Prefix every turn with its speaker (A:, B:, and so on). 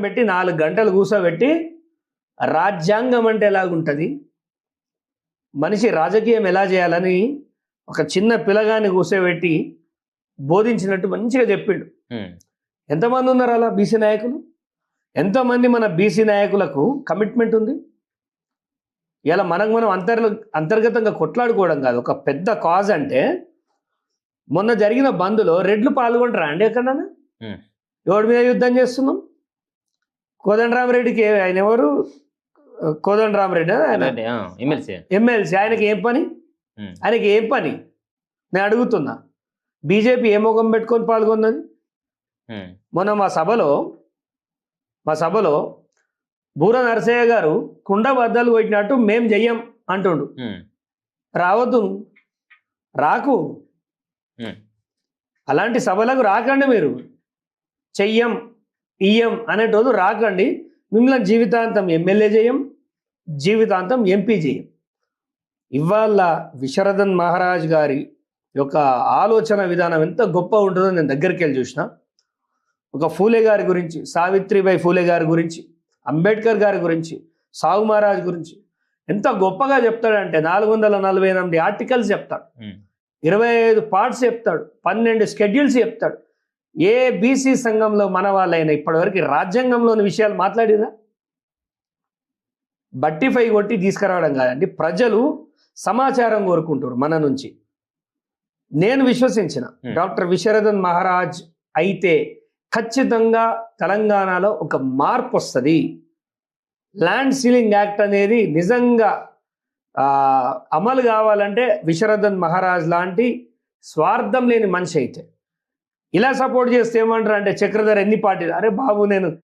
A: పెట్టి 4 గంటలు కూర్చోబెట్టి రాజ్యాంగం అంటే ఎలాగుంటుంది, మనిషి రాజకీయం ఎలా చేయాలని ఒక చిన్న పిల్లగాన్ని కూర్చోబెట్టి బోధించినట్టు మంచిగా చెప్పిండు. ఎంతమంది ఉన్నారు అలా బీసీ నాయకులు? ఎంతోమంది మన బీసీ నాయకులకు కమిట్మెంట్ ఉంది? ఇలా మనం అంతర్గతంగా కొట్లాడుకోవడం కాదు, ఒక పెద్ద కాజ్ అంటే మొన్న జరిగిన బంద్లో రెడ్లు పాల్గొంటారా అండి? ఎక్కడన్నా ఎవరి మీద యుద్ధం చేస్తున్నాం? కోదండరామరెడ్డికి ఆయన ఎవరు? కోదండరామరెడ్డి ఆయన ఎమ్మెల్సీ. ఆయనకి ఏం పని? ఆయనకి ఏం పని నేను అడుగుతున్నా. బీజేపీ ఏ ముఖం పెట్టుకొని పాల్గొన్నది? మొన్న మా సభలో బూర నరసయ్య గారు కుండ బద్దలు కొట్టినట్టు మేం చెయ్యం అంటుండు. రావద్దు, రాకు, అలాంటి సభలకు రాకండి. మీరు చెయ్యం ఇయ్యం అనేటోదు రాకండి. మిమ్మల్ని జీవితాంతం ఎమ్మెల్యే చేయం, జీవితాంతం ఎంపీ చేయం. ఇవాళ విశారదన్ మహారాజ్ గారి యొక్క ఆలోచన విధానం ఎంత గొప్ప ఉంటుందో నేను దగ్గరికి వెళ్ళి చూసిన. ఒక ఫూలే గారి గురించి, సావిత్రిబాయి ఫూలే గారి గురించి, అంబేద్కర్ గారి గురించి, సాహు మహారాజ్ గురించి ఎంత గొప్పగా చెప్తాడంటే 448 ఆర్టికల్స్ చెప్తాడు, 25 పార్ట్స్ చెప్తాడు, 12 షెడ్యూల్స్ చెప్తాడు. ఏ బీసీ సంఘంలో మన వాళ్ళైనా ఇప్పటివరకు రాజ్యాంగంలోని విషయాలు మాట్లాడిరా? బట్టిఫై కొట్టి తీసుకురావడం కాదండి, ప్రజలు సమాచారం కోరుకుంటారు మన నుంచి. నేను విశ్వసించిన డాక్టర్ విశారదన్ మహారాజ్ అయితే ఖచ్చితంగా తెలంగాణలో ఒక మార్పు వస్తుంది. ల్యాండ్ సీలింగ్ యాక్ట్ అనేది నిజంగా అమలు కావాలంటే విశారదన్ మహారాజ్ లాంటి స్వార్థం లేని మనిషి అయితే. ఇలా సపోర్ట్ చేస్తే ఏమంటారు అంటే చక్రధర్ ఎన్ని పార్టీలు, అరే బాబు నేను